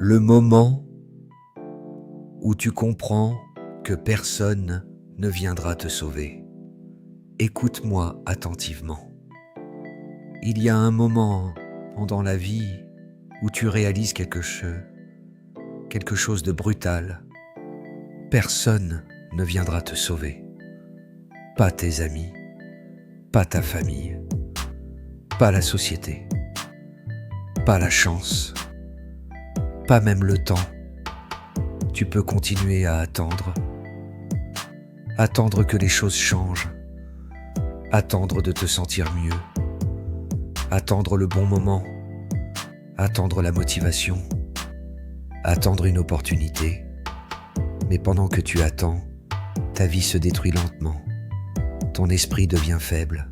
Le moment où tu comprends que personne ne viendra te sauver. Écoute-moi attentivement. Il y a un moment pendant la vie où tu réalises quelque chose de brutal. Personne ne viendra te sauver. Pas tes amis, pas ta famille, pas la société, pas la chance, pas même le temps. Tu peux continuer à attendre que les choses changent, attendre de te sentir mieux, attendre le bon moment, attendre la motivation, attendre une opportunité. Mais pendant que tu attends, ta vie se détruit lentement, ton esprit devient faible,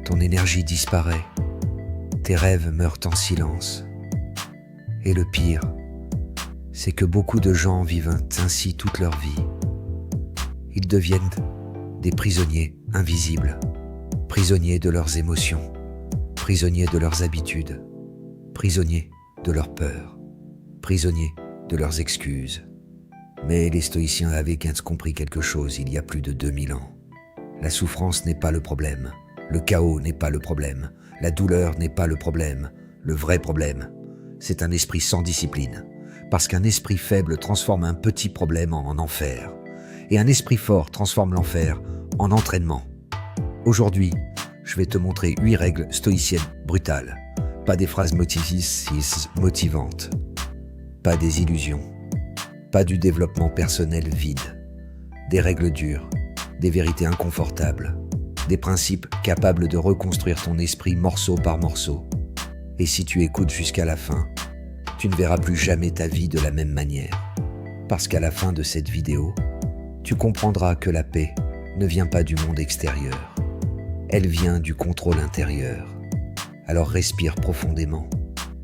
ton énergie disparaît, tes rêves meurent en silence. Et le pire, c'est que beaucoup de gens vivent ainsi toute leur vie. Ils deviennent des prisonniers invisibles, prisonniers de leurs émotions, prisonniers de leurs habitudes, prisonniers de leurs peurs, prisonniers de leurs excuses. Mais les stoïciens avaient compris quelque chose il y a plus de 2000 ans. La souffrance n'est pas le problème, le chaos n'est pas le problème, la douleur n'est pas le problème. Le vrai problème, c'est un esprit sans discipline, parce qu'un esprit faible transforme un petit problème en enfer, et un esprit fort transforme l'enfer en entraînement. Aujourd'hui, je vais te montrer 8 règles stoïciennes brutales, pas des phrases motivantes, pas des illusions, pas du développement personnel vide, des règles dures, des vérités inconfortables, des principes capables de reconstruire ton esprit morceau par morceau. Et si tu écoutes jusqu'à la fin, tu ne verras plus jamais ta vie de la même manière. Parce qu'à la fin de cette vidéo, tu comprendras que la paix ne vient pas du monde extérieur. Elle vient du contrôle intérieur. Alors respire profondément,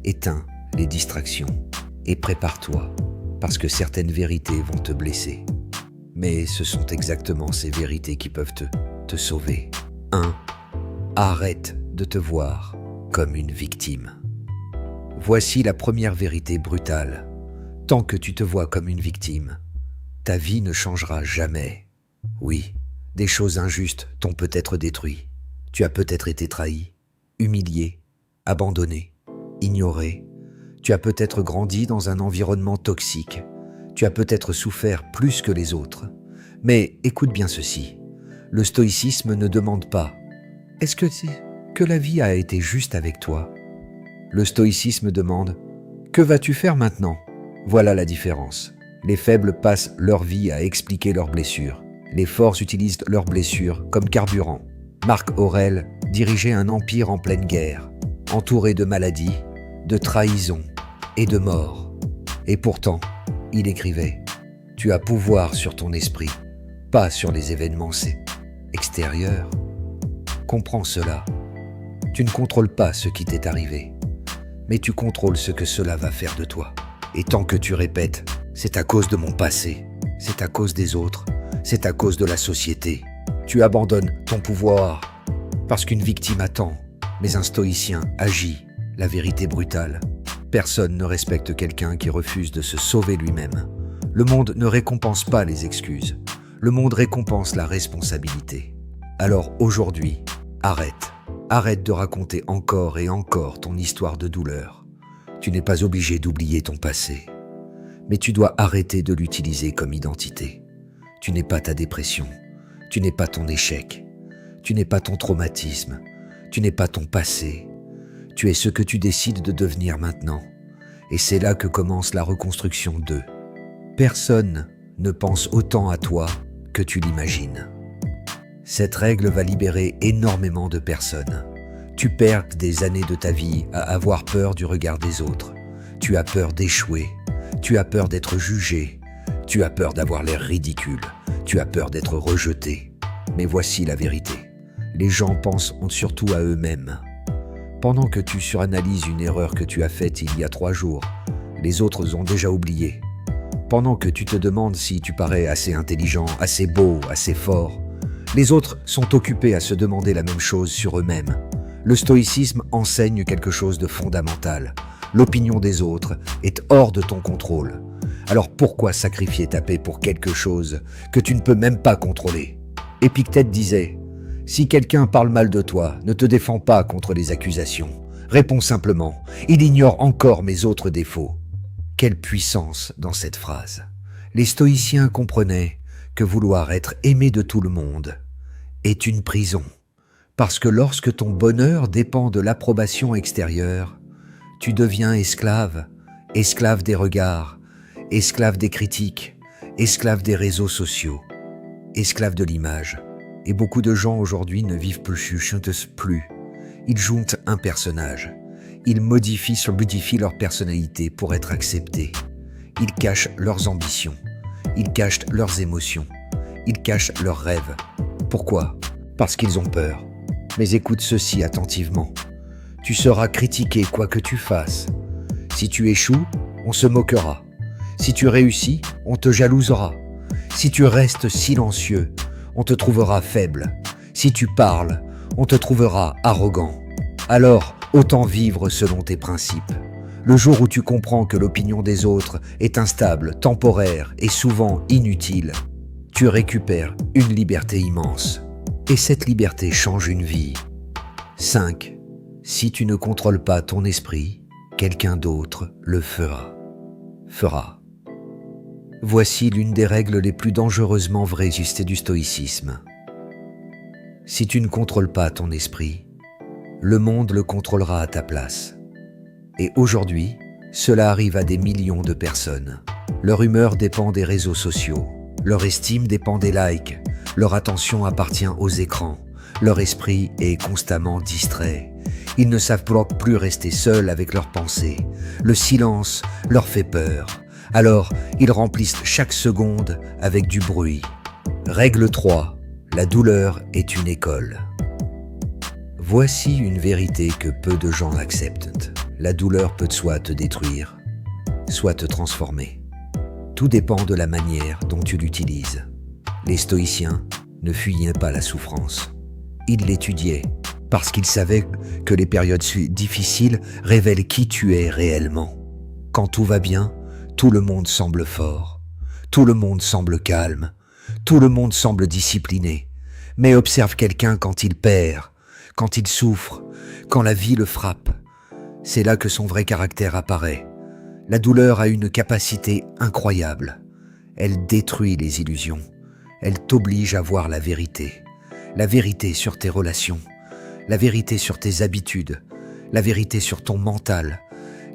éteins les distractions et prépare-toi, parce que certaines vérités vont te blesser. Mais ce sont exactement ces vérités qui peuvent te sauver. 1. Arrête de te voir comme une victime. Voici la première vérité brutale. Tant que tu te vois comme une victime, ta vie ne changera jamais. Oui, des choses injustes t'ont peut-être détruit. Tu as peut-être été trahi, humilié, abandonné, ignoré. Tu as peut-être grandi dans un environnement toxique. Tu as peut-être souffert plus que les autres. Mais écoute bien ceci. Le stoïcisme ne demande pas « Est-ce que la vie a été juste avec toi ?» Le stoïcisme demande « Que vas-tu faire maintenant ?» Voilà la différence. Les faibles passent leur vie à expliquer leurs blessures. Les forts utilisent leurs blessures comme carburant. Marc Aurèle dirigeait un empire en pleine guerre, entouré de maladies, de trahisons et de morts. Et pourtant, il écrivait « Tu as pouvoir sur ton esprit, pas sur les événements extérieurs. » Comprends cela. Tu ne contrôles pas ce qui t'est arrivé, mais tu contrôles ce que cela va faire de toi. Et tant que tu répètes « C'est à cause de mon passé, c'est à cause des autres, c'est à cause de la société », tu abandonnes ton pouvoir. Parce qu'une victime attend, mais un stoïcien agit. La vérité brutale. Personne ne respecte quelqu'un qui refuse de se sauver lui-même. Le monde ne récompense pas les excuses. Le monde récompense la responsabilité. Alors aujourd'hui, arrête. Arrête de raconter encore et encore ton histoire de douleur. Tu n'es pas obligé d'oublier ton passé. Mais tu dois arrêter de l'utiliser comme identité. Tu n'es pas ta dépression. Tu n'es pas ton échec. Tu n'es pas ton traumatisme. Tu n'es pas ton passé. Tu es ce que tu décides de devenir maintenant. Et c'est là que commence la reconstruction d'eux. Personne ne pense autant à toi que tu l'imagines. Cette règle va libérer énormément de personnes. Tu perds des années de ta vie à avoir peur du regard des autres. Tu as peur d'échouer. Tu as peur d'être jugé. Tu as peur d'avoir l'air ridicule. Tu as peur d'être rejeté. Mais voici la vérité. Les gens pensent surtout à eux-mêmes. Pendant que tu suranalyses une erreur que tu as faite il y a 3 jours, les autres ont déjà oublié. Pendant que tu te demandes si tu parais assez intelligent, assez beau, assez fort, les autres sont occupés à se demander la même chose sur eux-mêmes. Le stoïcisme enseigne quelque chose de fondamental. L'opinion des autres est hors de ton contrôle. Alors pourquoi sacrifier ta paix pour quelque chose que tu ne peux même pas contrôler? Épictète disait, « Si quelqu'un parle mal de toi, ne te défends pas contre les accusations. Réponds simplement, il ignore encore mes autres défauts. » Quelle puissance dans cette phrase! Les stoïciens comprenaient que vouloir être aimé de tout le monde est une prison. Parce que lorsque ton bonheur dépend de l'approbation extérieure, tu deviens esclave, esclave des regards, esclave des critiques, esclave des réseaux sociaux, esclave de l'image. Et beaucoup de gens aujourd'hui ne vivent plus. Ils jouent un personnage. Ils modifient leur personnalité pour être acceptés. Ils cachent leurs ambitions. Ils cachent leurs émotions. Ils cachent leurs rêves. Pourquoi? Parce qu'ils ont peur. Mais écoute ceci attentivement. Tu seras critiqué quoi que tu fasses. Si tu échoues, on se moquera. Si tu réussis, on te jalousera. Si tu restes silencieux, on te trouvera faible. Si tu parles, on te trouvera arrogant. Alors, autant vivre selon tes principes. Le jour où tu comprends que l'opinion des autres est instable, temporaire et souvent inutile, tu récupères une liberté immense. Et cette liberté change une vie. 5. Si tu ne contrôles pas ton esprit, quelqu'un d'autre le fera. Voici l'une des règles les plus dangereusement vraies du stoïcisme. Si tu ne contrôles pas ton esprit, le monde le contrôlera à ta place. Et aujourd'hui, cela arrive à des millions de personnes. Leur humeur dépend des réseaux sociaux, leur estime dépend des likes, leur attention appartient aux écrans, leur esprit est constamment distrait. Ils ne savent plus rester seuls avec leurs pensées. Le silence leur fait peur. Alors, ils remplissent chaque seconde avec du bruit. Règle 3. La douleur est une école. Voici une vérité que peu de gens acceptent. La douleur peut soit te détruire, soit te transformer. Tout dépend de la manière dont tu l'utilises. Les stoïciens ne fuyaient pas la souffrance. Ils l'étudiaient parce qu'ils savaient que les périodes difficiles révèlent qui tu es réellement. Quand tout va bien, tout le monde semble fort, tout le monde semble calme, tout le monde semble discipliné. Mais observe quelqu'un quand il perd, quand il souffre, quand la vie le frappe. C'est là que son vrai caractère apparaît. La douleur a une capacité incroyable. Elle détruit les illusions. Elle t'oblige à voir la vérité. La vérité sur tes relations, la vérité sur tes habitudes, la vérité sur ton mental,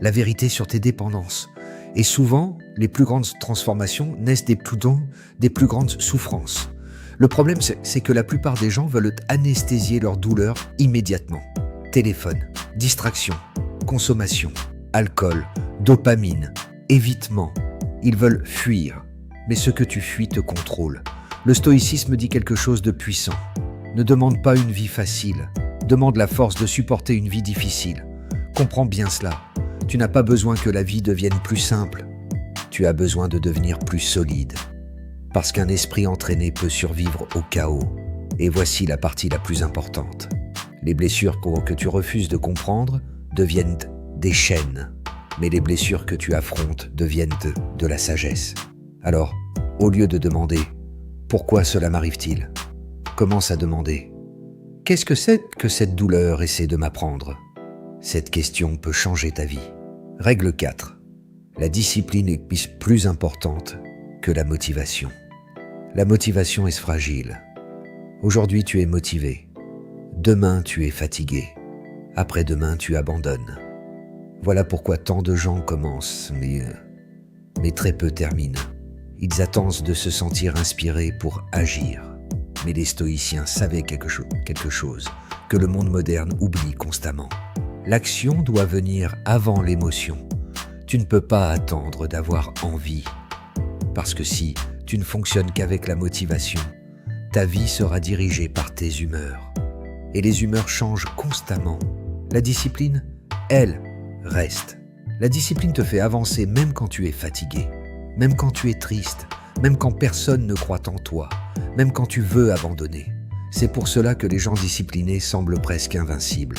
la vérité sur tes dépendances. Et souvent, les plus grandes transformations naissent des plus grandes souffrances. Le problème, c'est que la plupart des gens veulent anesthésier leur douleur immédiatement. Téléphone, distraction, consommation, alcool, dopamine, évitement. Ils veulent fuir, mais ce que tu fuis te contrôle. Le stoïcisme dit quelque chose de puissant. Ne demande pas une vie facile, demande la force de supporter une vie difficile. Comprends bien cela. Tu n'as pas besoin que la vie devienne plus simple. Tu as besoin de devenir plus solide. Parce qu'un esprit entraîné peut survivre au chaos. Et voici la partie la plus importante. Les blessures que tu refuses de comprendre deviennent des chaînes. Mais les blessures que tu affrontes deviennent de la sagesse. Alors, au lieu de demander « Pourquoi cela m'arrive-t-il ?» commence à demander « Qu'est-ce que c'est que cette douleur essaie de m'apprendre ?» Cette question peut changer ta vie. Règle 4. La discipline est plus importante que la motivation. La motivation est fragile. Aujourd'hui, tu es motivé. Demain, tu es fatigué. Après-demain, tu abandonnes. Voilà pourquoi tant de gens commencent, mais très peu terminent. Ils attendent de se sentir inspirés pour agir. Mais les stoïciens savaient quelque chose que le monde moderne oublie constamment. L'action doit venir avant l'émotion. Tu ne peux pas attendre d'avoir envie. Parce que si tu ne fonctionnes qu'avec la motivation, ta vie sera dirigée par tes humeurs. Et les humeurs changent constamment. La discipline, elle, reste. La discipline te fait avancer même quand tu es fatigué, même quand tu es triste, même quand personne ne croit en toi, même quand tu veux abandonner. C'est pour cela que les gens disciplinés semblent presque invincibles.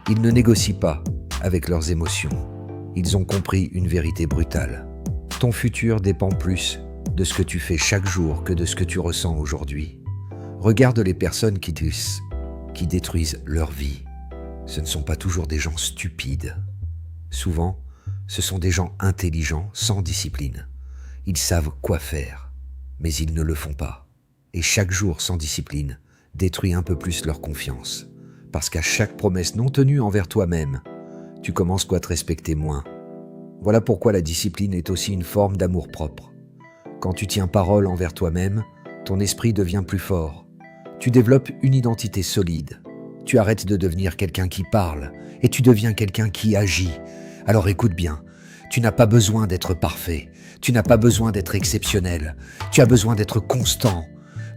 Ils ne négocient pas avec leurs émotions. Ils ont compris une vérité brutale. Ton futur dépend plus de ce que tu fais chaque jour que de ce que tu ressens aujourd'hui. Regarde les personnes qui détruisent leur vie. Ce ne sont pas toujours des gens stupides. Souvent, ce sont des gens intelligents, sans discipline. Ils savent quoi faire, mais ils ne le font pas. Et chaque jour sans discipline détruit un peu plus leur confiance. Parce qu'à chaque promesse non tenue envers toi-même, tu commences à te respecter moins. Voilà pourquoi la discipline est aussi une forme d'amour-propre. Quand tu tiens parole envers toi-même, ton esprit devient plus fort. Tu développes une identité solide. Tu arrêtes de devenir quelqu'un qui parle et tu deviens quelqu'un qui agit. Alors écoute bien, tu n'as pas besoin d'être parfait, tu n'as pas besoin d'être exceptionnel, tu as besoin d'être constant.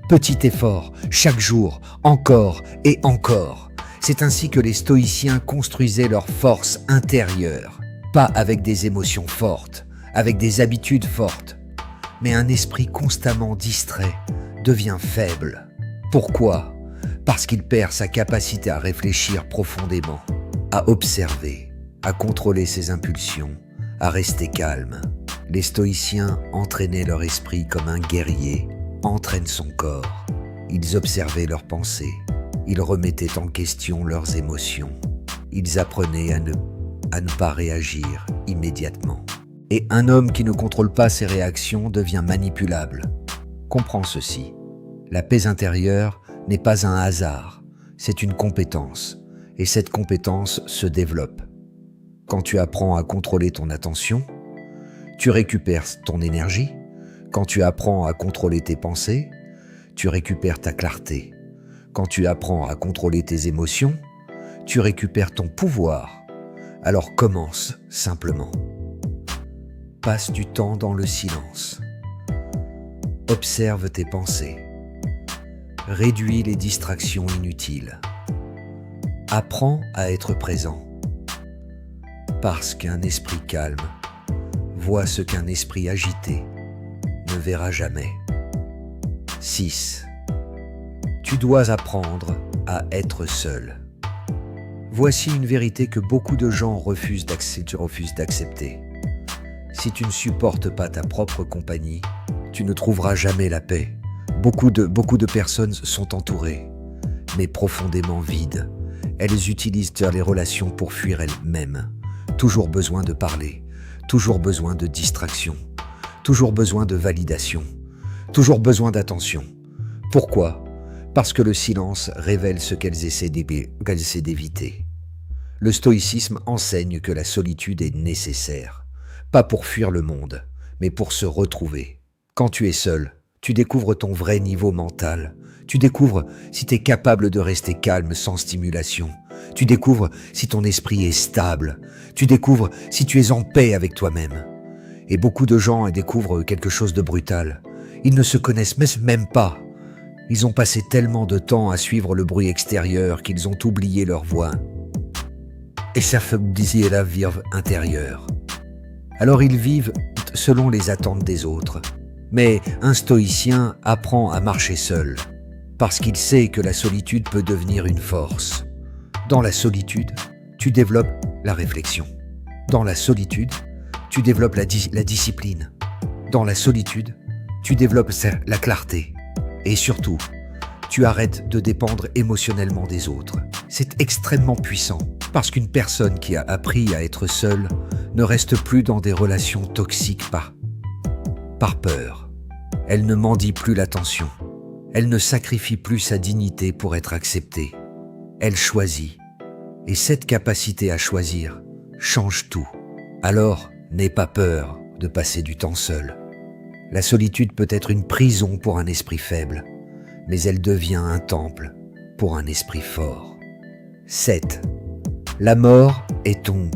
Petit effort, chaque jour, encore et encore. C'est ainsi que les stoïciens construisaient leur force intérieure, pas avec des émotions fortes, avec des habitudes fortes, mais un esprit constamment distrait devient faible. Pourquoi ? Parce qu'il perd sa capacité à réfléchir profondément, à observer, à contrôler ses impulsions, à rester calme. Les stoïciens entraînaient leur esprit comme un guerrier entraîne son corps. Ils observaient leurs pensées, ils remettaient en question leurs émotions, ils apprenaient à ne pas réagir immédiatement. Et un homme qui ne contrôle pas ses réactions devient manipulable. Comprends ceci, la paix intérieure n'est pas un hasard, c'est une compétence, et cette compétence se développe. Quand tu apprends à contrôler ton attention, tu récupères ton énergie. Quand tu apprends à contrôler tes pensées, tu récupères ta clarté. Quand tu apprends à contrôler tes émotions, tu récupères ton pouvoir. Alors commence simplement. Passe du temps dans le silence. Observe tes pensées. Réduis les distractions inutiles. Apprends à être présent. Parce qu'un esprit calme voit ce qu'un esprit agité ne verra jamais. 6. Tu dois apprendre à être seul. Voici une vérité que beaucoup de gens refusent d'accepter. Si tu ne supportes pas ta propre compagnie, tu ne trouveras jamais la paix. Beaucoup de personnes sont entourées, mais profondément vides. Elles utilisent les relations pour fuir elles-mêmes. Toujours besoin de parler, toujours besoin de distraction, toujours besoin de validation, toujours besoin d'attention. Pourquoi ? Parce que le silence révèle ce qu'elles essaient d'éviter. Le stoïcisme enseigne que la solitude est nécessaire, pas pour fuir le monde, mais pour se retrouver. Quand tu es seul, tu découvres ton vrai niveau mental. Tu découvres si tu es capable de rester calme sans stimulation. Tu découvres si ton esprit est stable. Tu découvres si tu es en paix avec toi-même. Et beaucoup de gens découvrent quelque chose de brutal. Ils ne se connaissent même pas. Ils ont passé tellement de temps à suivre le bruit extérieur qu'ils ont oublié leur voix. Et ça fait la vie intérieure. Alors ils vivent selon les attentes des autres. Mais un stoïcien apprend à marcher seul, parce qu'il sait que la solitude peut devenir une force. Dans la solitude, tu développes la réflexion. Dans la solitude, tu développes la discipline. Dans la solitude, tu développes la clarté. Et surtout, tu arrêtes de dépendre émotionnellement des autres. C'est extrêmement puissant, parce qu'une personne qui a appris à être seule ne reste plus dans des relations toxiques par peur. Elle ne mendie plus l'attention. Elle ne sacrifie plus sa dignité pour être acceptée. Elle choisit. Et cette capacité à choisir change tout. Alors, n'aie pas peur de passer du temps seul. La solitude peut être une prison pour un esprit faible, mais elle devient un temple pour un esprit fort. 7. La mort est ton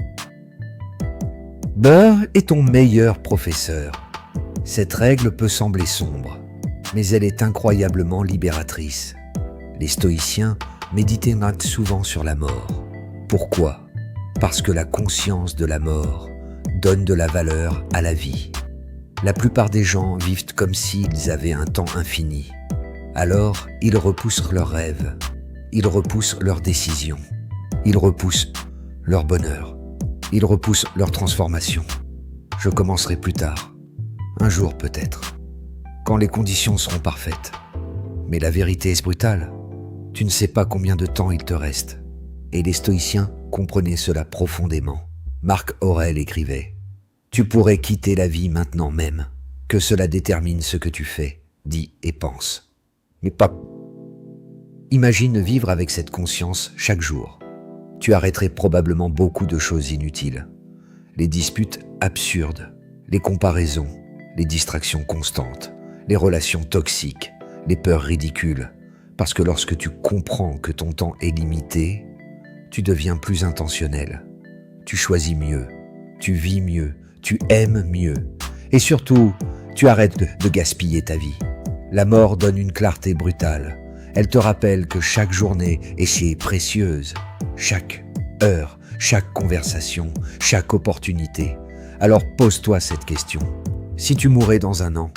meilleur professeur. Cette règle peut sembler sombre, mais elle est incroyablement libératrice. Les stoïciens méditaient souvent sur la mort. Pourquoi ? Parce que la conscience de la mort donne de la valeur à la vie. La plupart des gens vivent comme s'ils avaient un temps infini. Alors, ils repoussent leurs rêves, ils repoussent leurs décisions, ils repoussent leur bonheur. Ils repoussent leur transformation. Je commencerai plus tard. Un jour peut-être. Quand les conditions seront parfaites. Mais la vérité est brutale. Tu ne sais pas combien de temps il te reste. Et les stoïciens comprenaient cela profondément. Marc Aurèle écrivait « Tu pourrais quitter la vie maintenant même, que cela détermine ce que tu fais, dis et pense. Mais pas... » Imagine vivre avec cette conscience chaque jour. Tu arrêterais probablement beaucoup de choses inutiles. Les disputes absurdes, les comparaisons, les distractions constantes, les relations toxiques, les peurs ridicules. Parce que lorsque tu comprends que ton temps est limité, tu deviens plus intentionnel. Tu choisis mieux, tu vis mieux, tu aimes mieux. Et surtout, tu arrêtes de gaspiller ta vie. La mort donne une clarté brutale. Elle te rappelle que chaque journée est si précieuse. Chaque heure, chaque conversation, chaque opportunité. Alors pose-toi cette question. Si tu mourais dans 1 an,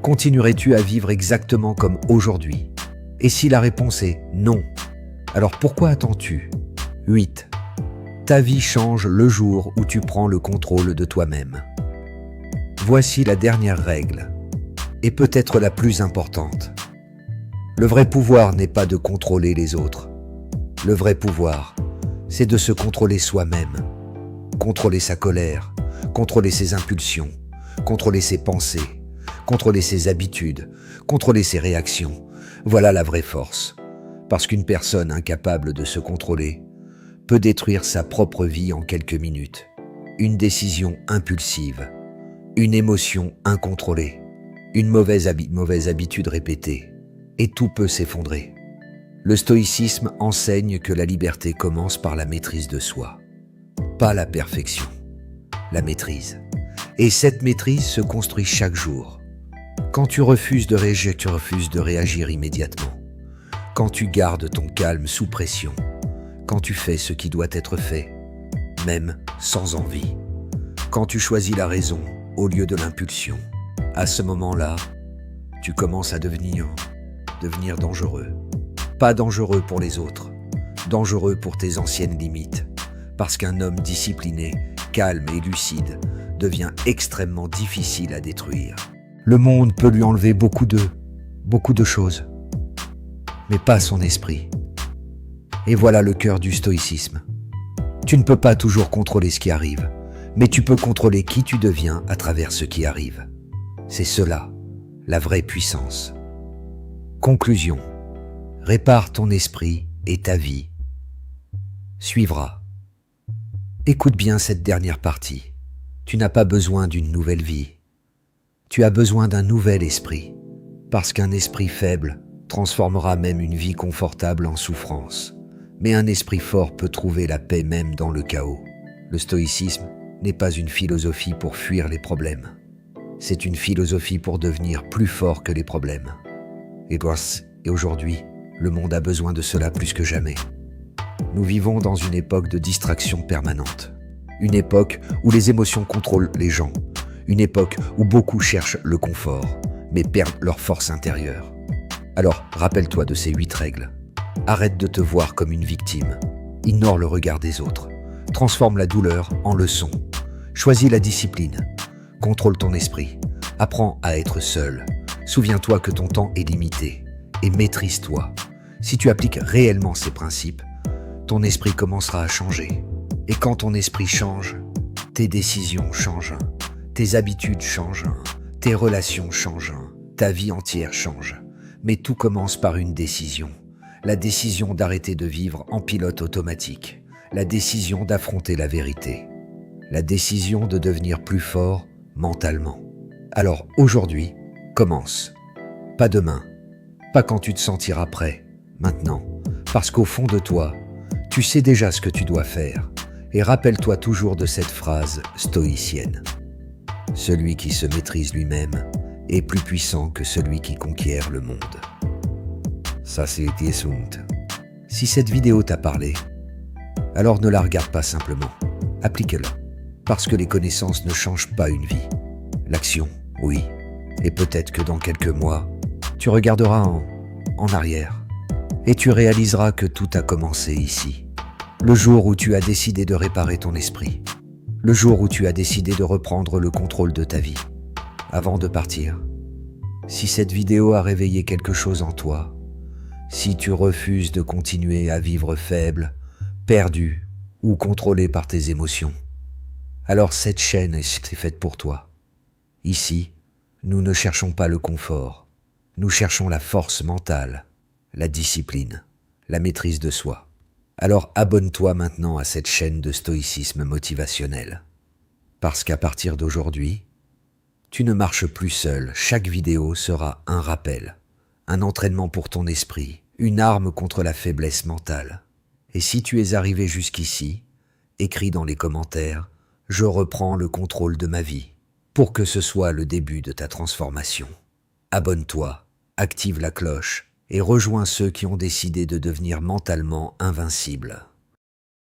continuerais-tu à vivre exactement comme aujourd'hui ? Et si la réponse est non, alors pourquoi attends-tu ? 8. Ta vie change le jour où tu prends le contrôle de toi-même. Voici la dernière règle, et peut-être la plus importante. Le vrai pouvoir n'est pas de contrôler les autres. Le vrai pouvoir, c'est de se contrôler soi-même. Contrôler sa colère, contrôler ses impulsions, contrôler ses pensées, contrôler ses habitudes, contrôler ses réactions. Voilà la vraie force. Parce qu'une personne incapable de se contrôler peut détruire sa propre vie en quelques minutes. Une décision impulsive, une émotion incontrôlée, une mauvaise habitude répétée, et tout peut s'effondrer. Le stoïcisme enseigne que la liberté commence par la maîtrise de soi. Pas la perfection, la maîtrise. Et cette maîtrise se construit chaque jour. Quand tu refuses de réagir, tu refuses de réagir immédiatement. Quand tu gardes ton calme sous pression. Quand tu fais ce qui doit être fait, même sans envie. Quand tu choisis la raison au lieu de l'impulsion. À ce moment-là, tu commences à devenir dangereux. Pas dangereux pour les autres, dangereux pour tes anciennes limites. Parce qu'un homme discipliné, calme et lucide devient extrêmement difficile à détruire. Le monde peut lui enlever beaucoup de choses, mais pas son esprit. Et voilà le cœur du stoïcisme. Tu ne peux pas toujours contrôler ce qui arrive, mais tu peux contrôler qui tu deviens à travers ce qui arrive. C'est cela, la vraie puissance. Conclusion. Répare ton esprit et ta vie suivra. Écoute bien cette dernière partie. Tu n'as pas besoin d'une nouvelle vie. Tu as besoin d'un nouvel esprit, parce qu'un esprit faible transformera même une vie confortable en souffrance. Mais un esprit fort peut trouver la paix même dans le chaos. Le stoïcisme n'est pas une philosophie pour fuir les problèmes. C'est une philosophie pour devenir plus fort que les problèmes. Et aujourd'hui, le monde a besoin de cela plus que jamais. Nous vivons dans une époque de distraction permanente. Une époque où les émotions contrôlent les gens. Une époque où beaucoup cherchent le confort, mais perdent leur force intérieure. Alors, rappelle-toi de ces 8 règles. Arrête de te voir comme une victime. Ignore le regard des autres. Transforme la douleur en leçon. Choisis la discipline. Contrôle ton esprit. Apprends à être seul. Souviens-toi que ton temps est limité. Et maîtrise-toi. Si tu appliques réellement ces principes, ton esprit commencera à changer. Et quand ton esprit change, tes décisions changent. Tes habitudes changent. Tes relations changent. Ta vie entière change. Mais tout commence par une décision. La décision d'arrêter de vivre en pilote automatique. La décision d'affronter la vérité. La décision de devenir plus fort mentalement. Alors aujourd'hui, commence. Pas demain. Pas quand tu te sentiras prêt. Maintenant. Parce qu'au fond de toi, tu sais déjà ce que tu dois faire. Et rappelle-toi toujours de cette phrase stoïcienne. Celui qui se maîtrise lui-même est plus puissant que celui qui conquiert le monde. Ça, c'est gesund. Si cette vidéo t'a parlé, alors ne la regarde pas simplement. Applique-la. Parce que les connaissances ne changent pas une vie. L'action, oui. Et peut-être que dans quelques mois, tu regarderas en arrière. Et tu réaliseras que tout a commencé ici. Le jour où tu as décidé de réparer ton esprit. Le jour où tu as décidé de reprendre le contrôle de ta vie. Avant de partir, si cette vidéo a réveillé quelque chose en toi, si tu refuses de continuer à vivre faible, perdu ou contrôlé par tes émotions, alors cette chaîne est faite pour toi. Ici, nous ne cherchons pas le confort, nous cherchons la force mentale, la discipline, la maîtrise de soi. Alors abonne-toi maintenant à cette chaîne de stoïcisme motivationnel. Parce qu'à partir d'aujourd'hui, tu ne marches plus seul, chaque vidéo sera un rappel, un entraînement pour ton esprit, une arme contre la faiblesse mentale. Et si tu es arrivé jusqu'ici, écris dans les commentaires « Je reprends le contrôle de ma vie » pour que ce soit le début de ta transformation. Abonne-toi, active la cloche et rejoins ceux qui ont décidé de devenir mentalement invincibles.